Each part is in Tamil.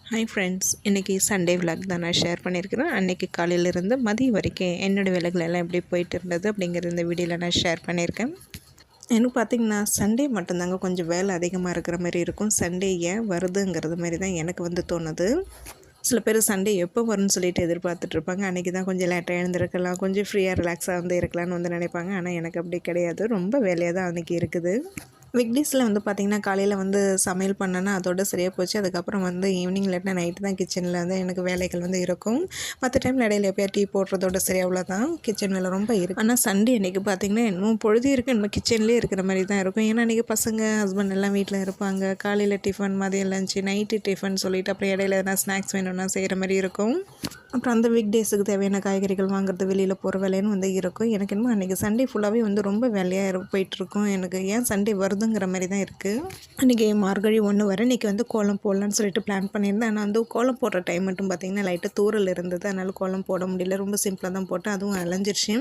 ஹாய் ஃப்ரெண்ட்ஸ், இன்றைக்கி சண்டே விலாக் தான் நான் ஷேர் பண்ணியிருக்கிறேன். அன்றைக்கி காலையிலேருந்து மதியம் வரைக்கும் என்னோடய வேலைகள் எல்லாம் எப்படி போயிட்டு இருந்தது அப்படிங்கிறது இந்த வீடியோவில் நான் ஷேர் பண்ணியிருக்கேன். எனக்கு பார்த்திங்கன்னா சண்டே மட்டும்தாங்க கொஞ்சம் வேலை அதிகமாக இருக்கிற மாதிரி இருக்கும். சண்டே ஏன் வருதுங்கிறது மாதிரி தான் எனக்கு தோணுது. சில பேர் சண்டே எப்போ வரும்னு சொல்லிட்டு எதிர்பார்த்துட்ருப்பாங்க. அன்றைக்கி தான் கொஞ்சம் லேட்டாக எழுந்திருக்கலாம், கொஞ்சம் ஃப்ரீயாக ரிலாக்ஸாக இருக்கலாம்னு நினைப்பாங்க. ஆனால் எனக்கு அப்படி கிடையாது. ரொம்ப வேலையாக தான் அன்றைக்கி இருக்குது. வீக்டேஸில் பார்த்திங்கன்னா காலையில் சமையல் பண்ணேன்னா அதோட சரியாக போச்சு. அதுக்கப்புறம் ஈவினிங் இல்லாட்டினா நைட்டு தான் கிச்சனில் எனக்கு வேலைகள் இருக்கும். மற்ற டைமில் இடையில எப்போயா டீ போடுறதோட சரி அவ்வளோதான். கிச்சன் வேலை ரொம்ப இருக்குது. ஆனால் சண்டே அன்றைக்கி பார்த்திங்கன்னா இன்னும் பொழுது இருக்குது, இன்னும் கிச்சன்லேயே இருக்கிற மாதிரி தான் இருக்கும். ஏன்னா அன்றைக்கி பசங்க ஹஸ்பண்ட் எல்லாம் வீட்டில் இருப்பாங்க. காலையில் டிஃபன், மதியம் லஞ்சு, நைட்டு டிஃபன் சொல்லிவிட்டு அப்புறம் இடையில எதனா ஸ்நாக்ஸ் வேணும்னா செய்கிற மாதிரி இருக்கும். அப்புறம் அந்த வீக் டேஸுக்கு தேவையான காய்கறிகள் வாங்குறது, வெளியில் போகிற வேலைன்னு இருக்கும். எனக்கு என்னமோ அன்றைக்கி சண்டே ஃபுல்லாகவே ரொம்ப வேலையாக போயிட்டுருக்கும். எனக்கு ஏன் சண்டே வருதுங்கிற மாதிரி தான் இருக்குது. அன்றைக்கி மார்கழி 1 வரை இன்றைக்கி கோலம் போடலான்னு சொல்லிட்டு பிளான் பண்ணியிருந்தேன். ஆனால் கோலம் போடுற டைம் மட்டும் பார்த்திங்கன்னா லைட்டாக தூரல் இருந்தது. அதனால் கோலம் போட முடியல. ரொம்ப சிம்பிளாக தான் போட்டேன். அதுவும் அலைஞ்சிருச்சு.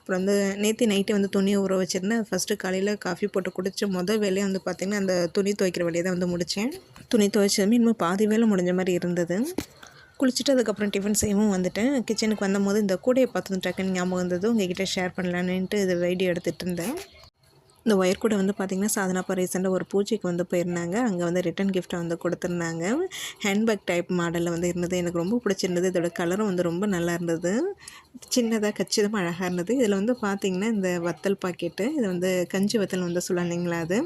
அப்புறம் நேற்று நைட்டே துணியை ஊற வச்சுருந்தேன். ஃபஸ்ட்டு காலையில் காஃபி போட்டு குடித்த மொதல் வேலையை பார்த்திங்கன்னா அந்த துணி துவைக்கிற வேலையை தான் முடித்தேன். துணி துவைச்சதுமே இன்னும் பாதி வேலை முடிஞ்ச மாதிரி இருந்தது. குளிச்சுட்டு அதுக்கப்புறம் டிஃபன் செய்யவும் வந்துட்டேன். கிச்சனுக்கு வந்தபோது இந்த கூடையை பார்த்து டக்குன்னு ஞாபகம் வந்தது. உங்கள்கிட்ட ஷேர் பண்ணலான்ட்டு இது வீடியோ எடுத்துகிட்டு இருந்தேன். இந்த ஒயர் கூட பார்த்திங்கன்னா சாதனாப்பா ரீசெண்டாக ஒரு பூஜைக்கு போயிருந்தாங்க. அங்கே ரிட்டன் கிஃப்ட்டை கொடுத்துருந்தாங்க. ஹேண்ட்பேக் டைப் மாடலில் இருந்தது. எனக்கு ரொம்ப பிடிச்சிருந்தது. இதோட கலரும் ரொம்ப நல்லா இருந்தது. சின்னதாக கச்சிதமாக அழகாக இருந்தது. இதில் பார்த்திங்கன்னா இந்த வத்தல் பாக்கெட்டு, இது கஞ்சி வத்தல் சொல்லலைங்களா அது.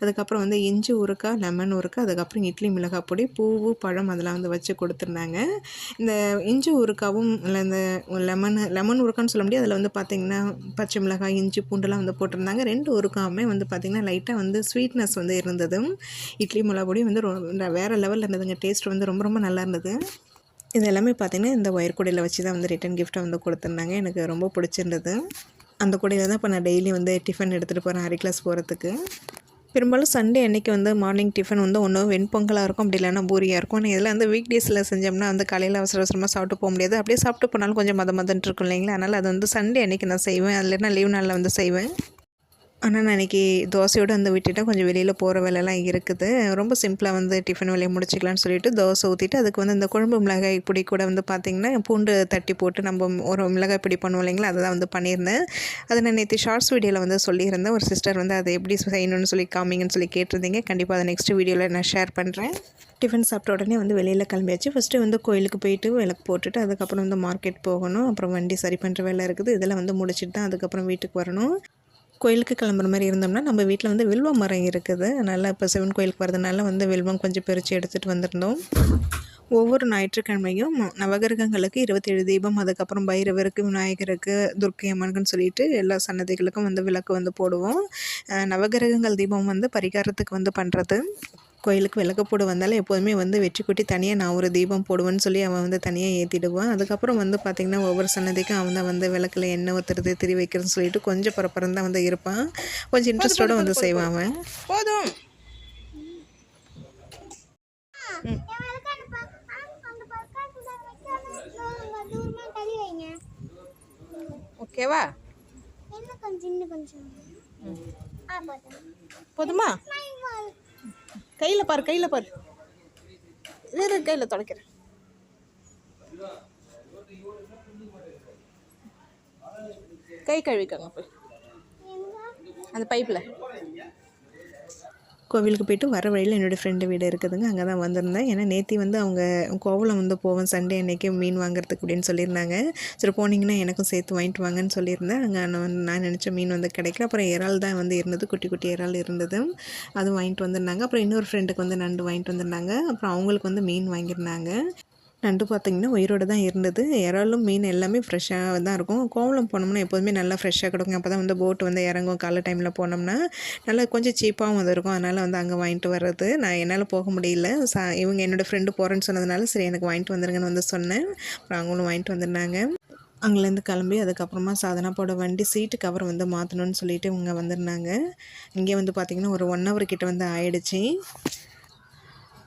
அதுக்கப்புறம் இஞ்சி ஊறுக்காய், லெமன் ஊறுக்காய், அதுக்கப்புறம் இட்லி மிளகாய் பொடி, பூவு, பழம் அதெல்லாம் வச்சு கொடுத்துருந்தாங்க. இந்த இஞ்சி ஊறுக்காவும் இல்லை இந்த லெமன் ஊறுக்கான்னு சொல்ல முடியாது. அதில் பார்த்திங்கன்னா பச்சை மிளகாய், இஞ்சி, பூண்டெல்லாம் போட்டிருந்தாங்க. 2 ஊறுக்காவுமே பார்த்திங்கன்னா லைட்டாக ஸ்வீட்னஸ் இருந்தது. இட்லி மிளகா பொடி வேறு லெவலில் இருந்ததுங்க. டேஸ்ட் ரொம்ப ரொம்ப நல்லா இருந்தது. இது எல்லாமே பார்த்திங்கன்னா இந்த ஒயர் கூடையில் வச்சு தான் ரிட்டன் கிஃப்ட்டை கொடுத்துருந்தாங்க. எனக்கு ரொம்ப பிடிச்சிருந்தது. அந்த கூடையில் தான் இப்போ நான் டெய்லி டிஃபன் எடுத்துகிட்டு போகிறேன் ஹரி கிளாஸ் போகிறதுக்கு. பெரும்பாலும் சண்டே அன்றைக்கி மார்னிங் டிஃபன் ஒன்று வெண்பொங்கலாக இருக்கும், அப்படி இல்லைன்னா பூரியாக இருக்கும். ஆனால் இதில் வீக் டேஸில் செஞ்சோம்னா காலையில் அவசர அவசரமாக சாப்பிட்டு போக முடியாது. அப்படியே சாப்பிட்டு போனாலும் கொஞ்சம் மதன்ட்டு இருக்கும் இல்லைங்களா. அதனால் அது சண்டே அன்றைக்கி நான் செய்வேன். அதில் என்ன லீவ் நாளில் செய்வேன். ஆனால் நான் இன்றைக்கி தோசையோடு விட்டுட்டேன். கொஞ்சம் வெளியில் போகிற வேலைலாம் இருக்குது. ரொம்ப சிம்பிளாக டிஃபன் வேலையை முடிச்சிக்கலான்னு சொல்லிட்டு தோசை ஊற்றிட்டு அதுக்கு இந்த குழம்பு மிளகாய் பொடி கூட பார்த்திங்கன்னா பூண்டு தட்டி போட்டு நம்ம ஒரு மிளகாய் பொடி பண்ணுவோம் இல்லைங்களா, அதை தான் பண்ணியிருந்தேன். அதை நான் நேற்று ஷார்ட்ஸ் வீடியோவில் சொல்லியிருந்தேன். ஒரு சிஸ்டர் அதை எப்படி செய்யணும்னு சொல்லி காமிங்கன்னு சொல்லி கேட்டிருந்தீங்க. கண்டிப்பாக அதை நெக்ஸ்ட் வீடியோவில் நான் ஷேர் பண்ணுறேன். டிஃபன் சாப்பிட்ட உடனே வெளியில் கிளம்பியாச்சு. ஃபஸ்ட்டு கோயிலுக்கு போயிட்டு விளக்கு போட்டுட்டு அதுக்கப்புறம் மார்க்கெட் போகணும். அப்புறம் வண்டி சரி பண்ணுற வேலை இருக்குது. இதெல்லாம் முடிச்சுட்டு தான் அதுக்கப்புறம் வீட்டுக்கு வரணும். கோயிலுக்கு கிளம்புற மாதிரி இருந்தோம்னா நம்ம வீட்டில் வில்வ மரம் இருக்குது. அதனால் இப்போ சிவன் கோயிலுக்கு வரதுனால வில்வம் கொஞ்சம் பறித்து எடுத்துகிட்டு வந்திருந்தோம். ஒவ்வொரு ஞாயிற்றுக்கிழமையும் நவகிரகங்களுக்கு 27 தீபம், அதுக்கப்புறம் பைரவருக்கு, விநாயகருக்கு, துர்க்கை அம்மனுக்குன்னு சொல்லிட்டு எல்லா சன்னதிகளுக்கும் விளக்கு போடுவோம். நவகிரகங்கள் தீபம் பரிகாரத்துக்கு பண்ணுறது. கோயிலுக்கு விளக்கு போட வந்தாலும் எப்போதுமே வெற்றி குட்டி தனியாக நான் ஒரு தீபம் போடுவேன்னு சொல்லி அவன் தனியாக ஏற்றிடுவான். அதுக்கப்புறம் பார்த்திங்கன்னா ஒவ்வொரு சன்னதிக்கும் அவன் தான் விளக்கில் எண்ணெய் ஊற்றுறது, திரி வைக்கிறதுன்னு சொல்லிட்டு கொஞ்சம் பரப்பரம் தான் இருப்பான். கொஞ்சம் இன்ட்ரெஸ்ட்டோடு செய்வான் அவன். போதும். ஓகேவா? போதுமா? கையில் பாரு, கையில் பாரு. வேறு கையில் துடைக்கிறேன். கை கழுவிக்காங்க போய் அந்த பைப்பில். கோவிலுக்கு போய்ட்டு வர வழியில் என்னோடய ஃப்ரெண்டு வீடு இருக்குதுங்க. அங்கே தான் வந்திருந்தேன். ஏன்னா நேற்று அவங்க கோவலம் போவேன் சண்டே அன்றைக்கி மீன் வாங்குறதுக்கு அப்படின்னு சொல்லியிருந்தாங்க. சரி போனீங்கன்னா எனக்கும் சேர்த்து வாங்கிட்டு வாங்கன்னு சொல்லியிருந்தேன். அங்கே நான் நினச்ச மீன் கிடைக்கல. அப்புறம் இறால் தான் இருந்தது, குட்டி குட்டி இறால் இருந்தது. அதுவும் வாங்கிட்டு வந்திருந்தாங்க. அப்புறம் இன்னொரு ஃப்ரெண்டுக்கு நண்டு வாங்கிட்டு வந்திருந்தாங்க. அப்புறம் அவங்களுக்கு மீன் வாங்கியிருந்தாங்க. நண்டு பார்த்திங்கன்னா உயிரோடு தான் இருந்தது. இறாலும் மீன் எல்லாமே ஃப்ரெஷ்ஷாக தான் இருக்கும். கோவளம் போனோம்னா எப்போதுமே நல்லா ஃப்ரெஷ்ஷாக கிடைக்கும். அப்போ தான் போட்டு இறங்கும். காலை டைமில் போனோம்னா நல்லா கொஞ்சம் சீப்பாகவும் இருக்கும். அதனால் அங்கே வாங்கிட்டு வர்றது. நான் என்னால் போக முடியல. இவங்க என்னோடய ஃப்ரெண்டு போகிறேன்னு சொன்னதுனால சரி எனக்கு வாங்கிட்டு வந்துருங்கன்னு சொன்னேன். அப்புறம் அவங்களும் வாங்கிட்டு வந்திருந்தாங்க. அங்கேருந்து கிளம்பி அதுக்கப்புறமா சாதனாப்போட வண்டி சீட்டு கவர் மாற்றணும்னு சொல்லிட்டு இவங்க வந்திருந்தாங்க. இங்கே பார்த்திங்கன்னா ஒரு 1 hour கிட்ட ஆயிடுச்சு.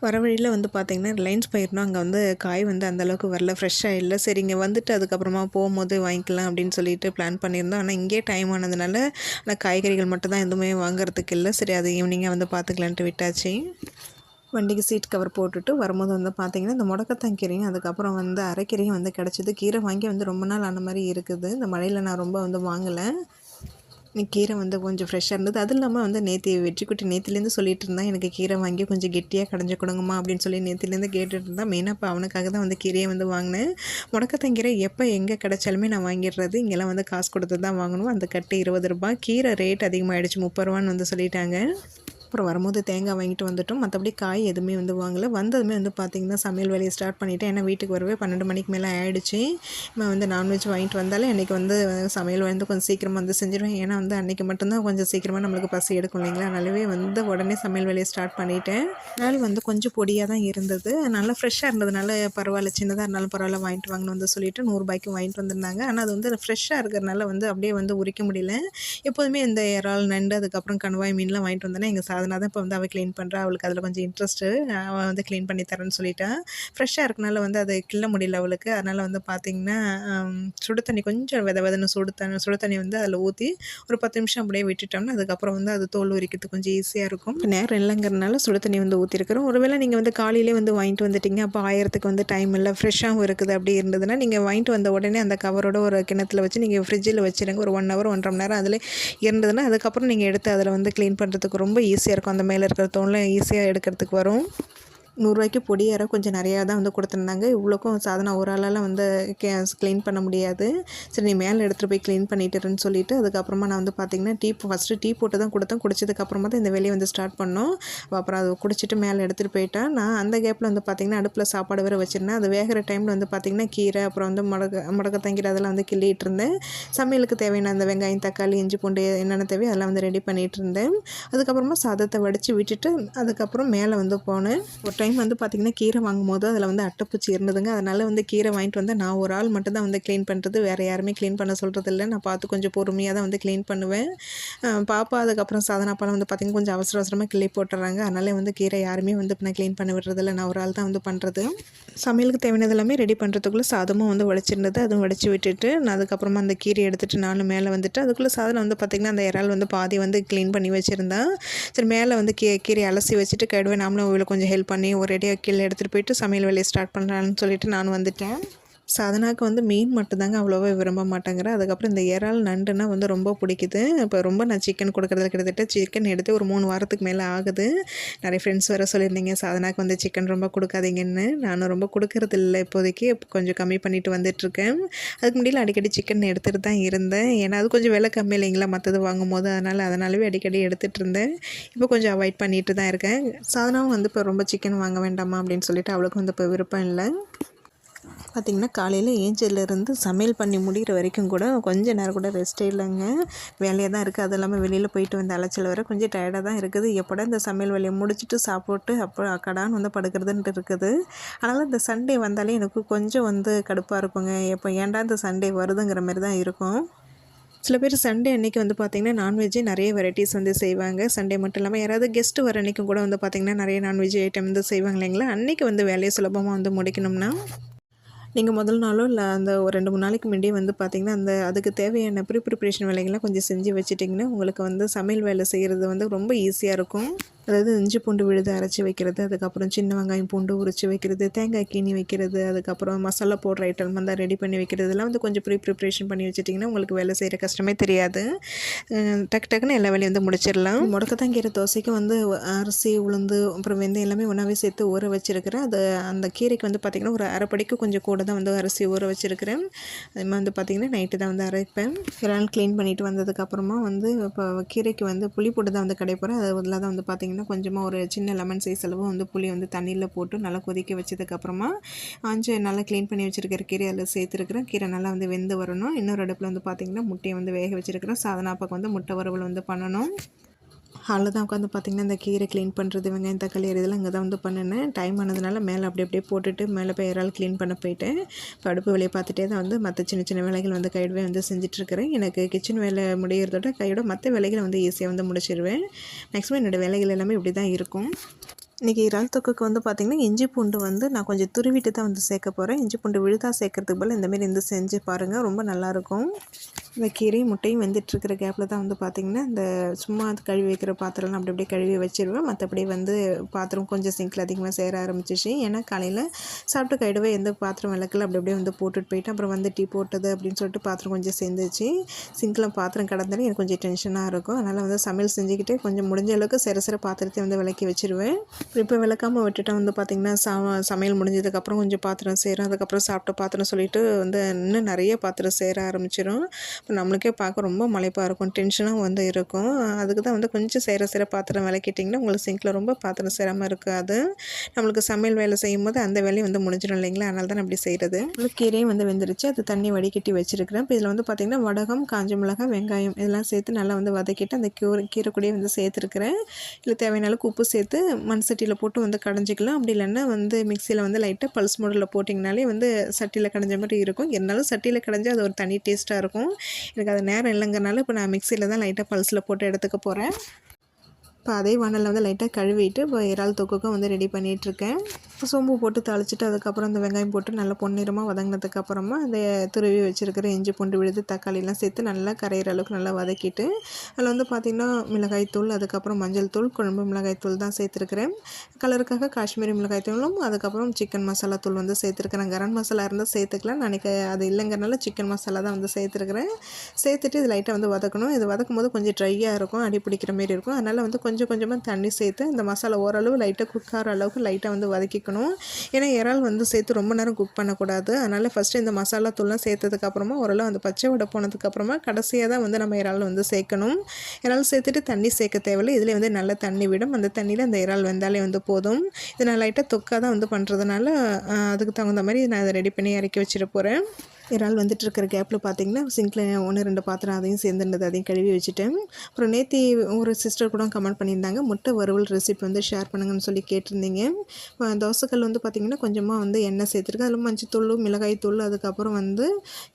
வர வழியில் பார்த்திங்கன்னா ரிலையன்ஸ் போயிருந்தோம். அங்கே காய் அந்தளவுக்கு வரல, ஃப்ரெஷ்ஷாக இல்லை. சரி இங்கே அதுக்கப்புறமா போகும்போது வாங்கிக்கலாம் அப்படின்னு சொல்லிட்டு பிளான் பண்ணியிருந்தோம். ஆனால் இங்கே டைம் ஆனதுனால ஆனால் காய்கறிகள் மட்டும் தான் எதுவுமே வாங்குறதுக்கு இல்லை. சரி அது ஈவினிங்காக பார்த்துக்கலான்ட்டு விட்டாச்சு. வண்டிக்கு சீட் கவர் போட்டுட்டு வரும்போது வந்து பார்த்திங்கன்னா இந்த முடக்கத்தான் கீரையும் அதுக்கப்புறம் வந்து அரைக்கீரையும் வந்து கிடச்சிது. கீரை வாங்கி வந்து ரொம்ப நாள் ஆன மாதிரி இருக்குது. இந்த மழையில் நான் ரொம்ப வந்து வாங்கலை. கீரை வந்து கொஞ்சம் ஃப்ரெஷ்ஷாக இருந்தது. அதுவும் இல்லாமல் வந்து வெற்றிக்குட்டி நேற்றுலேருந்து சொல்லிட்டு இருந்தான், எனக்கு கீரை வாங்கி கொஞ்சம் கெட்டியாக கடைஞ்சி கொடுங்கம்மா அப்படின்னு சொல்லி நேற்றுலேருந்து கேட்டுட்டு இருந்தான். மெயினாக இப்போ அவனுக்காக தான் வந்து கீரையை வந்து வாங்கினேன். முடக்கத்தான் கீரை எப்போ எங்கே கிடச்சாலுமே நான் வாங்கிடுறது. இங்கெல்லாம் வந்து காசு கொடுத்து தான் வாங்கணும். அந்த கட்டு ₹20. கீரை ரேட் அதிகமாகிடுச்சு, ₹30 வந்து சொல்லிட்டாங்க. அப்புறம் வரும்போது தேங்காய் வாங்கிட்டு வந்துட்டோம். மற்றபடி காய் எதுவுமே வந்து வாங்கலை. வந்ததுமே வந்து பார்த்திங்கன்னா சமையல் வேலையை ஸ்டார்ட் பண்ணிவிட்டேன். ஏன்னா வீட்டுக்கு வரவே 12 மணிக்கு மேலே ஆகிடுச்சு. நான் வந்து நான்வெஜ் வாங்கிட்டு வந்தாலே அன்றைக்கி வந்து சமையல் வந்து கொஞ்சம் சீக்கிரமாக வந்து செஞ்சுருவேன். ஏன்னா வந்து அன்றைக்கி மட்டும்தான் கொஞ்சம் சீக்கிரமாக நம்மளுக்கு பசி எடுக்கும் இல்லைங்களா. அதனாலவே வந்து உடனே சமையல் வேலையை ஸ்டார்ட் பண்ணிவிட்டேன். நாள் வந்து கொஞ்சம் பொடியாக தான் இருந்தது. நல்லா ஃப்ரெஷ்ஷாக இருந்ததுனால பரவாயில்ல, சின்னதாக இருந்தாலும் பரவாயில்ல வாங்கிட்டு வாங்கன்னு வந்து சொல்லிவிட்டு ₹100 வாங்கிட்டு வந்திருந்தாங்க. ஆனால் அது வந்து ஃப்ரெஷ்ஷாக இருக்கிறதுனால வந்து அப்படியே வந்து உரிக்க முடியல. எப்போதுமே இந்த இறால், நண்டு, அதுக்கப்புறம் கணவாய் மீன்லாம் வாங்கிட்டு வந்தேன்னா எங்கள் சாதனா தான் இப்போ வந்து அவள் க்ளீன் பண்ணுறா. அவளுக்கு அதில் கொஞ்சம் இன்ட்ரெஸ்ட்டு. அவள் வந்து க்ளீன் பண்ணி தரேன்னு சொல்லிட்டா. ஃப்ரெஷ்ஷாக இருக்கனால வந்து அதை கிள்ள முடியல அவளுக்கு. அதனால் வந்து பார்த்திங்கன்னா சுடு தண்ணி கொஞ்சம் வெதன்னு சுடு தண்ணி வந்து அதில் ஊற்றி ஒரு 10 நிமிஷம் அப்படியே விட்டுட்டோம்னா அதுக்கப்புறம் வந்து அது தோல் உரிக்கிறதுக்கு கொஞ்சம் ஈஸியாக இருக்கும். நேரம் இல்லைங்கிறதுனால சுடு தண்ணி வந்து ஊற்றிருக்கிறோம். ஒருவேளை நீங்கள் வந்து காலையிலே வந்து வாங்கிட்டு வந்துட்டீங்க, அப்போ ஆயிரத்துக்கு வந்து டைம் இல்லை, ஃப்ரெஷ்ஷாகவும் இருக்குது அப்படி இருந்ததுன்னா நீங்கள் வாங்கிட்டு வந்த உடனே அந்த கவரோட ஒரு கிணத்துல வச்சு நீங்கள் ஃப்ரிட்ஜில் வச்சுருங்க. ஒரு 1 ஹவர் 1.5 மணி நேரம் அதில் இருந்ததுன்னா அதுக்கப்புறம் நீங்கள் எடுத்து அதில் வந்து க்ளீன் பண்ணுறதுக்கு ரொம்ப ஈஸியாக இருக்கும். அந்த மேலே இருக்கிற தோல்லாம் ஈஸியாக எடுக்கிறதுக்கு வரும். ₹100 பொடி அரை கொஞ்சம் நிறையா தான் வந்து கொடுத்துருந்தாங்க. இவ்வளோக்கும் சாதனா ஒரு ஆளால் வந்து க்ளீன் பண்ண முடியாது. சரி நீ மேலே எடுத்துகிட்டு போய் க்ளீன் பண்ணிட்டுருன்னு சொல்லிவிட்டு அதுக்கப்புறமா நான் வந்து பார்த்திங்கன்னா ஃபஸ்ட்டு டீ போட்டு தான் கொடுத்தேன். குடிச்சதுக்கப்புறமா தான் இந்த வேலையை வந்து ஸ்டார்ட் பண்ணோம். அப்புறம் அதை குடிச்சிட்டு மேலே எடுத்துகிட்டு போயிட்டேன். நான் அந்த கேப்பில் வந்து பார்த்திங்கன்னா அடுப்பில் சாப்பாடு வேறு வச்சுருந்தேன். அது வேகிற டைமில் வந்து பார்த்திங்கன்னா கீரை அப்புறம் வந்து முடக்கத்தான் கீரை அதெல்லாம் வந்து கிள்ளிகிட்டு இருந்தேன். சமையலுக்கு தேவையான அந்த வெங்காயம், தக்காளி, இஞ்சி, பூண்டு என்னென்ன தேவையோ அதெல்லாம் வந்து ரெடி பண்ணிகிட்டு இருந்தேன். அதுக்கப்புறமா சாதத்தை வடித்து விட்டுட்டு அதுக்கப்புறம் மேலே வந்து போனேன். ஒரு டைம் வந்து பார்த்திங்கன்னா கீரை வாங்கும்போது அதில் வந்து அட்டைப்பூச்சி இருந்ததுங்க. அதனால் வந்து கீரை வாங்கிட்டு வந்தால் நான் ஒரு ஆள் மட்டும் தான் வந்து க்ளீன் பண்ணுறது. வேறு யாருமே க்ளீன் பண்ண சொல்கிறது இல்லை. நான் பார்த்து கொஞ்சம் பொறுமையாக தான் வந்து க்ளீன் பண்ணுவேன். பாப்பா அதுக்கப்புறம் சாதனாப்பாலாம் வந்து பார்த்திங்கன்னா கொஞ்சம் அவசரமாக கிள்ளி போட்டுறாங்க. அதனால் வந்து கீரை யாருமே வந்து இப்போ நான் க்ளீன் பண்ண விடுறதில்ல. நான் ஒரு ஆள் தான் வந்து பண்ணுறது. சமையலுக்கு தேவையானது எல்லாமே ரெடி பண்ணுறதுக்குள்ளே சாதமும் வந்து வடிச்சிருந்தது. அதுவும் வடித்து விட்டுட்டு நான் அதுக்கப்புறமா அந்த கீரை எடுத்துகிட்டு நானும் மேலே வந்துட்டு அதுக்குள்ளே சாதனை வந்து பார்த்திங்கன்னா அந்த இறால் வந்து பாதி வந்து க்ளீன் பண்ணி வச்சுருந்தேன். சரி மேலே வந்து கீரை அலசி வச்சுட்டு கடுவே நாமளும் இவ்வளோ கொஞ்சம் ஹெல்ப் பண்ணி ஒரு ரெடியாக கீழே எடுத்துகிட்டு போயிட்டு சமையல் வேலையை ஸ்டார்ட் பண்ணலான்னு சொல்லிட்டு நான் வந்துட்டேன். சாதனாவுக்கு வந்து மீன் மட்டும்தாங்க அவ்வளோவா விரும்ப மாட்டேங்கிறேன். அதுக்கப்புறம் இந்த இறால், நண்டுன்னா வந்து ரொம்ப பிடிக்குது. இப்போ ரொம்ப நான் சிக்கன் கொடுக்குறதுல கிட்டத்தட்ட சிக்கன் எடுத்து ஒரு 3 வாரத்துக்கு மேலே ஆகுது. நிறைய ஃப்ரெண்ட்ஸ் வேறு சொல்லியிருந்தீங்க சாதனாவுக்கு வந்து சிக்கன் ரொம்ப கொடுக்காதீங்கன்னு. நானும் ரொம்ப கொடுக்கறது இல்லை இப்போதைக்கு. கொஞ்சம் கம்மி பண்ணிட்டு வந்துட்டுருக்கேன். அதுக்கு முன்னாடி அடிக்கடி சிக்கன் எடுத்துகிட்டு தான் இருந்தேன். ஏன்னா அது கொஞ்சம் விலை கம்மி இல்லைங்களா மற்றது வாங்கும்போது. அதனாலவே அடிக்கடி எடுத்துகிட்டு இருந்தேன். இப்போ கொஞ்சம் அவாய்ட் பண்ணிட்டு தான் இருக்கேன். சாதனாவும் வந்து இப்போ ரொம்ப சிக்கன் வாங்க வேண்டாமா அப்படின்னு சொல்லிட்டு அவளுக்கு வந்து இப்போ விருப்பம் இல்லை. பார்த்திங்கன்னா காலையில் ஏஞ்சல்லேருந்து சமையல் பண்ணி முடிகிற வரைக்கும் கூட கொஞ்சம் நேரம் கூட ரெஸ்ட்டே இல்லைங்க. வேலையாக தான் இருக்குது. அது இல்லாமல் வெளியில் போயிட்டு வந்து அலைச்சல் வர கொஞ்சம் டயர்டாக தான் இருக்குது. எப்போடா இந்த சமையல் வேலையை முடிச்சுட்டு சாப்பிட்டு அப்புறம் அக்கடான்னு வந்து படுக்கிறதுன்ட்டு இருக்குது. அதனால் இந்த சண்டே வந்தாலே எனக்கு கொஞ்சம் வந்து கடுப்பாக இருக்குங்க. எப்போ ஏன்டா இந்த சண்டே வருதுங்கிற மாதிரி தான் இருக்கும். சில பேர் சண்டே அன்றைக்கி வந்து பார்த்திங்கன்னா நான்வெஜ்ஜே நிறைய வெரைட்டிஸ் வந்து செய்வாங்க. சண்டே மட்டும் இல்லாமல் யாராவது கெஸ்ட்டு வர அன்றைக்கும் கூட வந்து பார்த்திங்கன்னா நிறைய நான்வெஜ் ஐட்டம் வந்து செய்வாங்க இல்லைங்களா. அன்றைக்கி வந்து வேலையை சுலபமாக வந்து முடிக்கணும்னா நீங்கள் முதல் நாளோ இல்லை அந்த ஒரு 2-3 நாளைக்கு முன்னாடியே வந்து பார்த்திங்கன்னா அதுக்கு தேவையான ப்ரிப்ரேஷன் வேலைகள்லாம் கொஞ்சம் செஞ்சு வச்சுட்டிங்கன்னா உங்களுக்கு வந்து சமையல் வேலை செய்கிறது வந்து ரொம்ப ஈஸியாக இருக்கும். அதாவது இஞ்சி பூண்டு விழுது அரைச்சி வைக்கிறது, அதுக்கப்புறம் சின்ன வெங்காயம் பூண்டு உரித்து வைக்கிறது, தேங்காய் கீனி வைக்கிறது, அதுக்கப்புறம் மசாலா போடுற ஐட்டம் வந்து ரெடி பண்ணி வைக்கிறது, இதெல்லாம் வந்து கொஞ்சம் ப்ரிப்ரேஷன் பண்ணி வச்சுட்டிங்கன்னா உங்களுக்கு வேலை செய்கிற கஷ்டமே தெரியாது. டக்குன்னு எல்லா வேலையும் வந்து முடிச்சிடலாம். முடக்கத்தான் கீரை தோசைக்கு வந்து அரிசி, உளுந்து, அப்புறம் வெந்தயம் எல்லாமே ஒன்றாவே சேர்த்து ஊற வச்சுருக்கிறேன். அந்த கீரைக்கு வந்து பார்த்திங்கன்னா ஒரு அரைப்படிக்கு கொஞ்சம் கூட தான் வந்து அரிசி ஊற வச்சுருக்கிறேன். அது மாதிரி வந்து பார்த்திங்கன்னா நைட்டு தான் வந்து அரைப்பேன். இதெல்லாம் க்ளீன் பண்ணிவிட்டு வந்ததுக்கப்புறமா வந்து இப்போ கீரைக்கு வந்து புளி போட்டு தான் வந்து கடை போகிறேன். அதில் தான் வந்து பார்த்திங்கன்னா கொஞ்சமாக ஒரு சின்ன லெமன் சைஸ் அளவு வந்து புளி வந்து தண்ணியில் போட்டு நல்லா கொதிக்க வச்சதுக்கப்புறமா நல்லா க்ளீன் பண்ணி வச்சுருக்கிற கீரை அதில் சேர்த்துருக்கிறேன். கீரை நல்லா வந்து வெந்து வரணும். இன்னொரு அடுப்பில் வந்து பார்த்திங்கன்னா முட்டையை வந்து வேக வச்சுருக்கிறேன். சாதனாப்பாக்கு வந்து முட்டை வறுவல் வந்து பண்ணணும். ஹாலில் தான் உட்காந்து பார்த்திங்கன்னா இந்த கீரை க்ளீன் பண்ணுறது, வெங்காயம் தக்காளி இதெல்லாம் இங்கே தான் வந்து பண்ணினேன். டைம் ஆனதுனால மேலே அப்படியே போட்டுட்டு மேலே போய் இறால் க்ளீன் பண்ண போயிட்டேன். இப்போ அடுப்பு வேலையை பார்த்துட்டே தான் வந்து மற்ற சின்ன சின்ன வேலைகள் வந்து கையிடவே வந்து செஞ்சிட்ருக்கிறேன். எனக்கு கிச்சன் வேலை முடிகிறதோட கையோட மற்ற வேலைகளை வந்து ஈஸியாக வந்து முடிச்சிடுவேன். மேக்ஸிமம் என்னோடய வேலைகள் எல்லாமே இப்படி தான் இருக்கும். இன்றைக்கி இறால் தொக்குக்கு வந்து பார்த்திங்கன்னா இஞ்சி பூண்டு வந்து நான் கொஞ்சம் துருவிட்டு தான் வந்து சேர்க்க போகிறேன். இஞ்சி பூண்டு விழுதா சேர்க்கறதுக்கு பதில் இந்தமாரி வந்து செஞ்சு பாருங்கள், ரொம்ப நல்லாயிருக்கும். இந்த கீரையும் முட்டையும் வெந்துட்டுருக்கிற கேப்பில் தான் வந்து பார்த்திங்கன்னா இந்த சும்மா கழுவி வைக்கிற பாத்திரம்லாம் அப்படி அப்படியே கழுவி வச்சுருவேன். மற்றபடி வந்து பாத்திரம் கொஞ்சம் சிங்கில் அதிகமாக சேர ஆரம்பிச்சிச்சு. ஏன்னா காலையில் சாப்பிட்டு கைடவே எந்த பாத்திரம் விளக்கல அப்படி அப்படியே வந்து போட்டுட்டு போயிட்டு அப்புறம் வந்து டீ போட்டது அப்படின்னு சொல்லிட்டு பாத்திரம் கொஞ்சம் சேர்ந்துச்சு. சிங்கில் பாத்திரம் கடந்தாலே எனக்கு கொஞ்சம் டென்ஷனாக இருக்கும். அதனால் வந்து சமையல் செஞ்சுக்கிட்டு கொஞ்சம் முடிஞ்ச அளவுக்கு சிற பாத்திரத்தை வந்து விளக்கி வச்சுருவேன். இப்போ விளக்காமல் விட்டுட்டேன் வந்து பார்த்திங்கன்னா சமையல் முடிஞ்சதுக்கப்புறம் கொஞ்சம் பாத்திரம் சேரும். அதுக்கப்புறம் சாப்பிட்ட பாத்திரம் சொல்லிவிட்டு வந்து இன்னும் நிறைய பாத்திரம் சேர ஆரம்பிச்சிடும். இப்போ நம்மளுக்கே பார்க்க ரொம்ப மலைப்பாக இருக்கும், டென்ஷனாக வந்து இருக்கும். அதுக்கு தான் வந்து கொஞ்சம் சேர பாத்திரம் விளக்கிட்டிங்கன்னா உங்களுக்கு சிங்கில் ரொம்ப பாத்திரம் சேராமல் இருக்காது. நம்மளுக்கு சமையல் வேலை செய்யும் போது அந்த வேலையும் வந்து முடிஞ்சிடும் இல்லைங்களா, அதனால தான் அப்படி செய்கிறது. கீரையும் வந்து வெந்துருச்சு, அது தண்ணி வடிகட்டி வச்சுருக்கிறேன். இப்போ இதில் வந்து பார்த்திங்கன்னா வடகம், காஞ்ச மிளகாய், வெங்காயம் இதெல்லாம் சேர்த்து நல்லா வந்து வதக்கிட்டு அந்த கீரை கூடயே வந்து சேர்த்துருக்கிறேன். இல்லை தேவையான அளவுக்கு உப்பு சேர்த்து மண் சட்டியில் போட்டு வந்து கடைஞ்சிக்கலாம். அப்படி இல்லைன்னா வந்து மிக்சியில் வந்து லைட்டாக பல்ஸ் மோடில் போட்டிங்கனாலே வந்து சட்டியில் கடைஞ்ச மாதிரி இருக்கும். இருந்தாலும் சட்டியில் கடைஞ்சால் அது ஒரு தனி டேஸ்ட்டாக இருக்கும். எனக்கு அது நேரம் இல்லைங்கிறனால இப்போ நான் மிக்சியில் தான் லைட்டாக பல்ஸில் போட்டு எடுத்துக்க போகிறேன். இப்போ அதே வானலில் வந்து லைட்டாக கழுவிட்டு இப்போ இறால் தொக்குக்கும் வந்து ரெடி பண்ணிகிட்ருக்கேன். சோம்பு போட்டு தாளிச்சிட்டு அதுக்கப்புறம் அந்த வெங்காயம் போட்டு நல்லா பொன்னிறமாக வதங்கினதுக்கப்புறமா அந்த துருவி வச்சுருக்கிற இஞ்சி பூண்டு விழுது தக்காளிலாம் சேர்த்து நல்லா கரையிற அளவுக்கு நல்லா வதக்கிட்டு அதில் வந்து பார்த்திங்கன்னா மிளகாய்த்தூள், அதுக்கப்புறம் மஞ்சள் தூள், குழம்பு மிளகாய்த்தூள் தான் சேர்த்துருக்குறேன். கலருக்காக காஷ்மீரி மிளகாய்த்தூளும் அதுக்கப்புறம் சிக்கன் மசாலா தூள் வந்து சேர்த்துருக்குறேன். கரம் மசாலா இருந்தால் சேர்த்துக்கலாம், நினைக்க அது இல்லைங்கிறனால சிக்கன் மசாலா தான் வந்து சேர்த்துருக்குறேன். சேர்த்துட்டு இது லைட்டாக வந்து வதக்கணும். இது வதக்கும் போது கொஞ்சம் ட்ரையாக இருக்கும், அடி பிடிக்கிற மாரி இருக்கும். அதனால் வந்து கொஞ்சம் கொஞ்சமாக தண்ணி சேர்த்து இந்த மசாலா ஓரளவு லைட்டாக குக் ஆகிற அளவுக்கு லைட்டாக வந்து வதக்கிக்கணும். ஏன்னா இறால் வந்து சேர்த்து ரொம்ப நேரம் குக் பண்ணக்கூடாது. அதனால் ஃபஸ்ட்டு இந்த மசாலா தூள்லாம் சேர்த்ததுக்கப்புறமா ஓரளவு அந்த பச்சை வடை போனதுக்கப்புறமா கடைசியாக தான் வந்து நம்ம இறால் வந்து சேர்க்கணும். இறால் சேர்த்துட்டு தண்ணி சேர்க்க தேவையில்லை, இதில் வந்து நல்ல தண்ணி விடும். அந்த தண்ணியில் அந்த இறால் வெந்தாலே வந்து போதும். இது நான் லைட்டாக தொக்காக தான் வந்து பண்ணுறதுனால அதுக்கு தகுந்த மாதிரி நான் அதை ரெடி பண்ணி இறக்கி வச்சுட்டு போகிறேன். இறால் வந்துட்டு இருக்கிற கேப்பில் பார்த்திங்கன்னா சிங்கில் 1-2 பாத்திரம் அதையும் சேர்ந்துருந்தது, அதையும் கழுவி வச்சுட்டேன். அப்புறம் நேற்று ஒரு சிஸ்டர் கூட கமெண்ட் பண்ணியிருந்தாங்க, முட்டை வறுவல் ரெசிபி வந்து ஷேர் பண்ணுங்கன்னு சொல்லி கேட்டிருந்தீங்க. தோசைக்கல் வந்து பார்த்திங்கன்னா கொஞ்சமாக வந்து எண்ணெய் சேர்த்துருக்கேன். அதில் மஞ்சத்தூள், மிளகாய்த்தூள், அதுக்கப்புறம் வந்து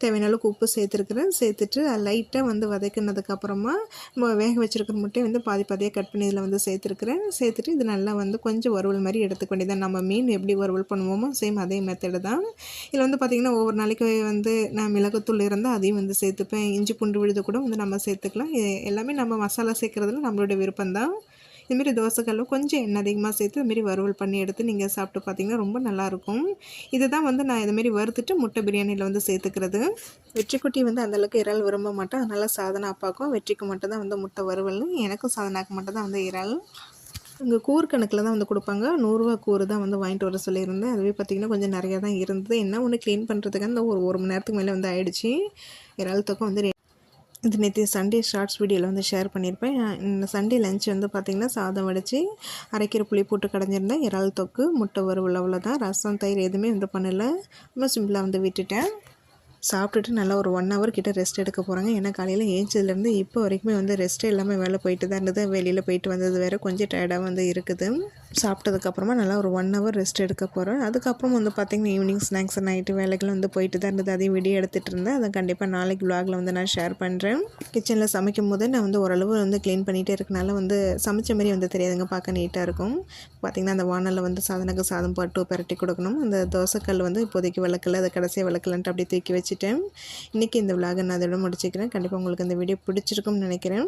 தேவையான அளவுக்கு உப்பு சேர்த்துருக்குறேன். சேர்த்துட்டு லைட்டாக வந்து வதக்கினதுக்கப்புறமா நம்ம வேக வச்சுருக்கிற முட்டையை வந்து பாதியாக கட் பண்ணி இதில் வந்து சேர்த்துருக்குறேன். சேர்த்துட்டு இது நல்லா வந்து கொஞ்சம் வறுவல் மாதிரி எடுத்துக்க வேண்டியதான். நம்ம மீன் எப்படி வறுவல் பண்ணுவோமோ சேம் அதே மெத்தடு தான். இதில் வந்து பார்த்திங்கன்னா ஒவ்வொரு நாளைக்கு வந்து நான் மிளகுத்தூள் இருந்தால் அதையும் வந்து சேர்த்துப்பேன். இஞ்சி பூண்டு விழுது கூட வந்து நம்ம சேர்த்துக்கலாம். எல்லாமே நம்ம மசாலா சேர்க்குறதுல நம்மளோட விருப்பம்தான். இதுமாரி தோசைக்கல்ல கொஞ்சம் எண்ணெய் அதிகமாக சேர்த்து இதுமாரி வறுவல் பண்ணி எடுத்து நீங்கள் சாப்பிட்டு பார்த்திங்கன்னா ரொம்ப நல்லாயிருக்கும். இதுதான் வந்து நான் இதுமாரி வறுத்துட்டு முட்டை பிரியாணியில் வந்து சேர்த்துக்கிறது. வெற்றிக்குட்டி வந்து அந்தளவுக்கு இறால் விரும்ப மாட்டேன், அதனால் சாதனா அப்பாவுக்கும் வெற்றிக்கு மட்டும் தான் வந்து முட்டை வறுவல், எனக்கும் சாதனாக்கு மட்டும் தான் வந்து இறால். இங்கே கூறு கணக்கில் தான் வந்து கொடுப்பாங்க. 100 ரூபா கூறு தான் வந்து வாங்கிட்டு வர சொல்லியிருந்தேன். அதுவே பார்த்திங்கன்னா கொஞ்சம் நிறையா தான் இருந்தது. என்ன ஒன்று க்ளீன் பண்ணுறதுக்காக இந்த ஒரு மணி நேரத்துக்கு மேலே வந்து ஆகிடுச்சு. இறால் தொக்கம் வந்து இது நேற்று சண்டே ஷார்ட்ஸ் வீடியோவில் வந்து ஷேர் பண்ணியிருப்பேன். இந்த சண்டே லஞ்ச் வந்து பார்த்திங்கன்னா சாதம் வடித்து அரைக்கிற புளி போட்டு கடைஞ்சிருந்தேன், இறால் தொக்கு, முட்டை வறுவல், அவ்வளோதான். ரசம், தயிர் எதுவுமே வந்து பண்ணலை, ரொம்ப சிம்பிளாக வந்து விட்டுட்டேன். சாப்பிட்டுட்டு நல்லா ஒரு 1 ஹவர் கிட்ட ரெஸ்ட் எடுக்க போகிறாங்க. ஏன்னா காலையில் ஏஞ்சதுலேருந்து இப்போ வரைக்குமே வந்து ரெஸ்ட்டே இல்லாமல் வேலை போயிட்டு தான் இருந்தது. வெளியில் போயிட்டு வந்தது வேறு கொஞ்சம் டயர்டாக வந்து இருக்குது. சாப்பிட்டதுக்கப்புறமா நல்லா ஒரு 1 ஹவர் ரெஸ்ட் எடுக்க போகிறேன். அதுக்கப்புறம் வந்து பார்த்திங்கன்னா ஈவினிங் ஸ்நாக்ஸ், நைட்டு வேலைகள் வந்து போயிட்டு தான் இருந்தது. அதையும் வீடியோ எடுத்துகிட்டு இருந்தேன். அதை கண்டிப்பாக நாளைக்கு விலாகில் வந்து நான் ஷேர் பண்ணுறேன். கிச்சனில் சமைக்கும் போதே நான் வந்து ஓரளவு வந்து க்ளீன் பண்ணிகிட்டே இருக்கனால வந்து சமைச்ச மாரி வந்து தெரியாதுங்க, பார்க்க நீட்டாக இருக்கும். பார்த்திங்கன்னா அந்த வானலில் வந்து சாதனுக்கு சாதம் போட்டு பரட்டி கொடுக்கணும். அந்த தோசைக்கல் வந்து இப்போதைக்கு விளக்கல, அதை கடைசியாக விளக்கலன்ட்டு அப்படியே தூக்கி வச்சுட்டேன். இன்றைக்கி இந்த விலாகை நான் அதோட முடிச்சுக்கிறேன். கண்டிப்பாக உங்களுக்கு இந்த வீடியோ பிடிச்சிருக்கும்னு நினைக்கிறேன்.